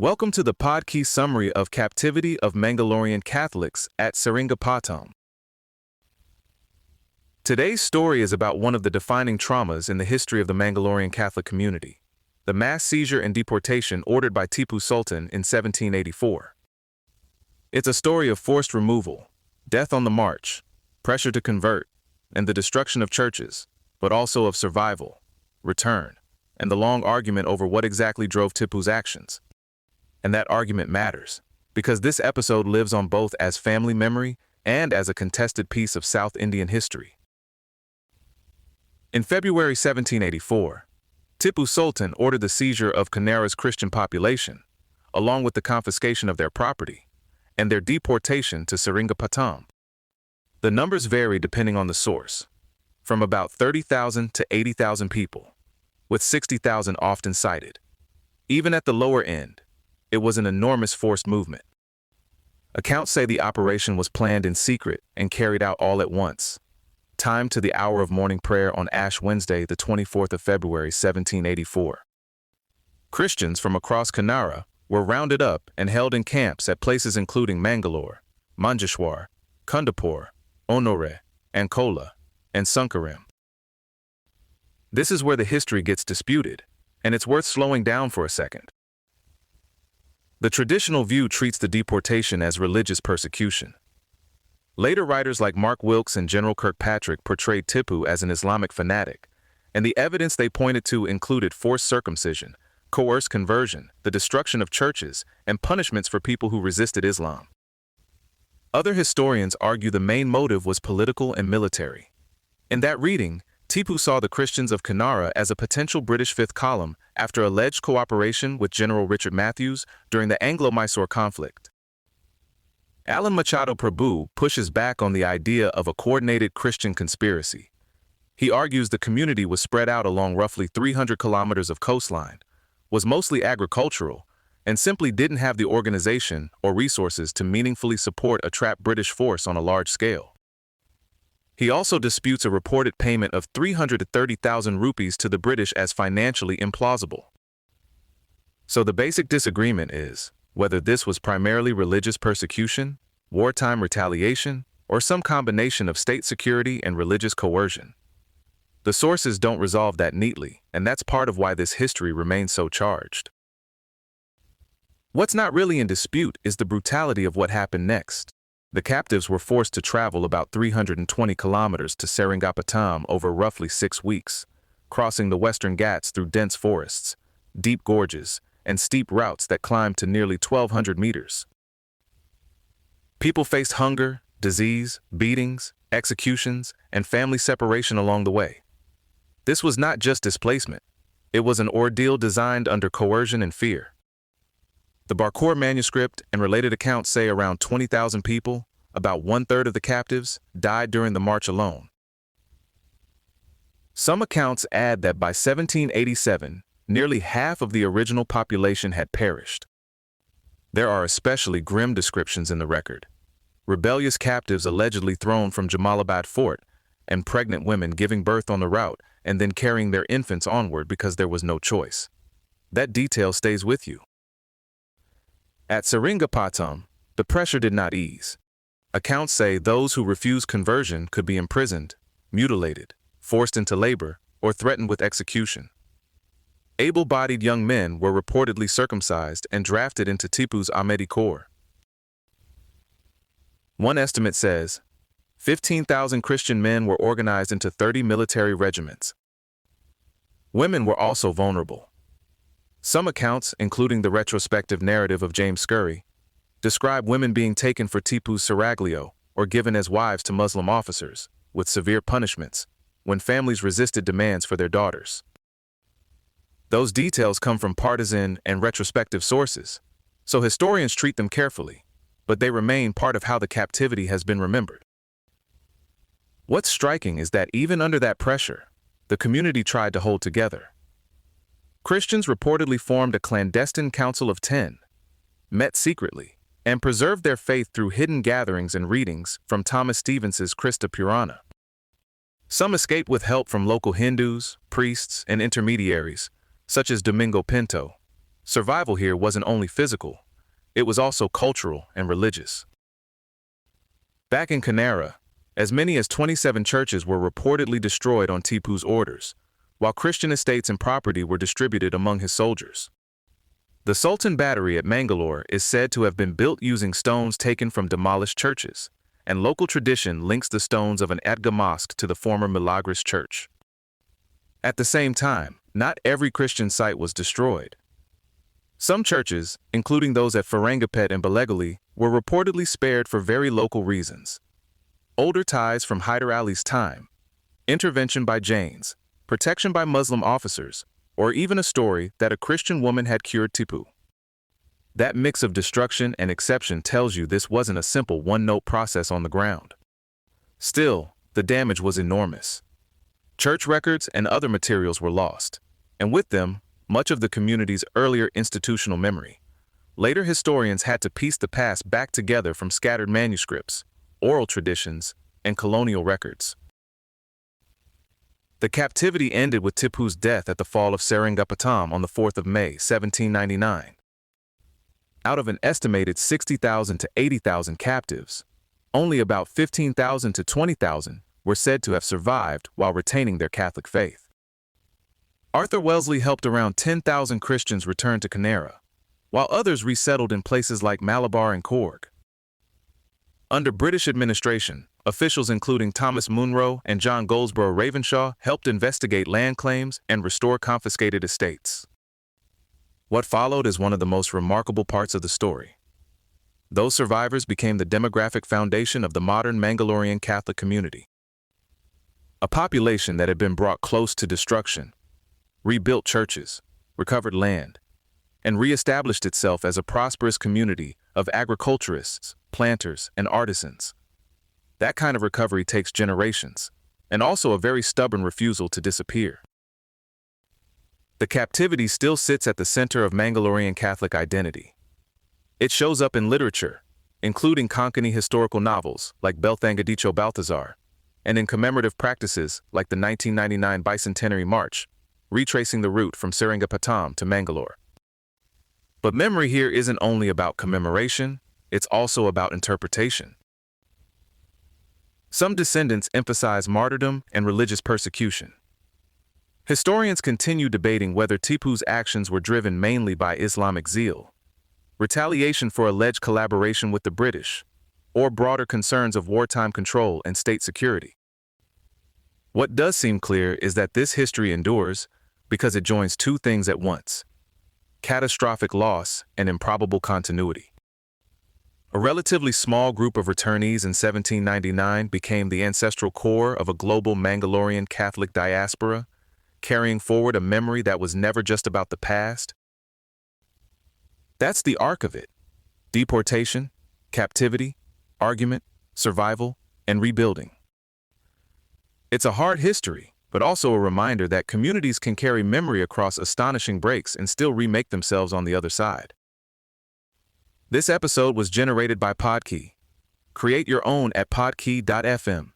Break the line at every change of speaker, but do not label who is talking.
Welcome to the podcast summary of Captivity of Mangalorean Catholics at Seringapatam. Today's story is about one of the defining traumas in the history of the Mangalorean Catholic community, the mass seizure and deportation ordered by Tipu Sultan in 1784. It's a story of forced removal, death on the march, pressure to convert, and the destruction of churches, but also of survival, return, and the long argument over what exactly drove Tipu's actions. And that argument matters, because this episode lives on both as family memory and as a contested piece of South Indian history. In February 1784, Tipu Sultan ordered the seizure of Kanara's Christian population, along with the confiscation of their property, and their deportation to Seringapatam. The numbers vary depending on the source, from about 30,000 to 80,000 people, with 60,000 often cited. Even at the lower end, it was an enormous forced movement. Accounts say the operation was planned in secret and carried out all at once, timed to the hour of morning prayer on Ash Wednesday, the 24th of February, 1784. Christians from across Kanara were rounded up and held in camps at places including Mangalore, Manjeshwar, Kundapur, Onore, Ankola, and Sunkaram. This is where the history gets disputed, and it's worth slowing down for a second. The traditional view treats the deportation as religious persecution. Later writers like Mark Wilkes and General Kirkpatrick portrayed Tipu as an Islamic fanatic, and the evidence they pointed to included forced circumcision, coerced conversion, the destruction of churches, and punishments for people who resisted Islam. Other historians argue the main motive was political and military. In that reading, Tipu saw the Christians of Kanara as a potential British fifth column after alleged cooperation with General Richard Matthews during the Anglo-Mysore conflict. Alan Machado Prabhu pushes back on the idea of a coordinated Christian conspiracy. He argues the community was spread out along roughly 300 kilometers of coastline, was mostly agricultural, and simply didn't have the organization or resources to meaningfully support a trapped British force on a large scale. He also disputes a reported payment of 330,000 rupees to the British as financially implausible. So the basic disagreement is whether this was primarily religious persecution, wartime retaliation, or some combination of state security and religious coercion. The sources don't resolve that neatly, and that's part of why this history remains so charged. What's not really in dispute is the brutality of what happened next. The captives were forced to travel about 320 kilometers to Seringapatam over roughly 6 weeks, crossing the Western Ghats through dense forests, deep gorges, and steep routes that climbed to nearly 1,200 meters. People faced hunger, disease, beatings, executions, and family separation along the way. This was not just displacement. It was an ordeal designed under coercion and fear. The Barcour manuscript and related accounts say around 20,000 people, about one-third of the captives, died during the march alone. Some accounts add that by 1787, nearly half of the original population had perished. There are especially grim descriptions in the record. Rebellious captives allegedly thrown from Jamalabad fort, and pregnant women giving birth on the route and then carrying their infants onward because there was no choice. That detail stays with you. At Seringapatam, the pressure did not ease. Accounts say those who refused conversion could be imprisoned, mutilated, forced into labor, or threatened with execution. Able-bodied young men were reportedly circumcised and drafted into Tipu's Ahmedi Corps. One estimate says 15,000 Christian men were organized into 30 military regiments. Women were also vulnerable. Some accounts, including the retrospective narrative of James Scurry, describe women being taken for Tipu's seraglio or given as wives to Muslim officers, with severe punishments, when families resisted demands for their daughters. Those details come from partisan and retrospective sources, so historians treat them carefully, but they remain part of how the captivity has been remembered. What's striking is that even under that pressure, the community tried to hold together. Christians reportedly formed a clandestine Council of 10, met secretly, and preserved their faith through hidden gatherings and readings from Thomas Stevens's Christa Purana. Some escaped with help from local Hindus, priests, and intermediaries, such as Domingo Pinto, survival here wasn't only physical, it was also cultural and religious. Back in Kanara, as many as 27 churches were reportedly destroyed on Tipu's orders, while Christian estates and property were distributed among his soldiers. The Sultan Battery at Mangalore is said to have been built using stones taken from demolished churches, and local tradition links the stones of an Adga mosque to the former Milagres church. At the same time, not every Christian site was destroyed. Some churches, including those at Seringapatam and Balegali, were reportedly spared for very local reasons. Older ties from Hyder Ali's time, intervention by Jains, protection by Muslim officers, or even a story that a Christian woman had cured Tipu. That mix of destruction and exception tells you this wasn't a simple one-note process on the ground. Still, the damage was enormous. Church records and other materials were lost, and with them, much of the community's earlier institutional memory. Later historians had to piece the past back together from scattered manuscripts, oral traditions, and colonial records. The captivity ended with Tipu's death at the fall of Seringapatam on the 4th of May, 1799. Out of an estimated 60,000 to 80,000 captives, only about 15,000 to 20,000 were said to have survived while retaining their Catholic faith. Arthur Wellesley helped around 10,000 Christians return to Kanara, while others resettled in places like Malabar and Cork. Under British administration, officials including Thomas Munro and John Goldsborough Ravenshaw helped investigate land claims and restore confiscated estates. What followed is one of the most remarkable parts of the story. Those survivors became the demographic foundation of the modern Mangalorean Catholic community. A population that had been brought close to destruction, rebuilt churches, recovered land, and re-established itself as a prosperous community of agriculturists, planters, and artisans. That kind of recovery takes generations, and also a very stubborn refusal to disappear. The captivity still sits at the center of Mangalorean Catholic identity. It shows up in literature, including Konkani historical novels like Belthangadicho Balthazar, and in commemorative practices like the 1999 Bicentenary March, retracing the route from Seringapatam to Mangalore. But memory here isn't only about commemoration, it's also about interpretation. Some descendants emphasize martyrdom and religious persecution. Historians continue debating whether Tipu's actions were driven mainly by Islamic zeal, retaliation for alleged collaboration with the British, or broader concerns of wartime control and state security. What does seem clear is that this history endures because it joins two things at once: catastrophic loss and improbable continuity. A relatively small group of returnees in 1799 became the ancestral core of a global Mangalorean Catholic diaspora, carrying forward a memory that was never just about the past. That's the arc of it: deportation, captivity, argument, survival, and rebuilding. It's a hard history, but also a reminder that communities can carry memory across astonishing breaks and still remake themselves on the other side. This episode was generated by Podkey. Create your own at podkey.fm.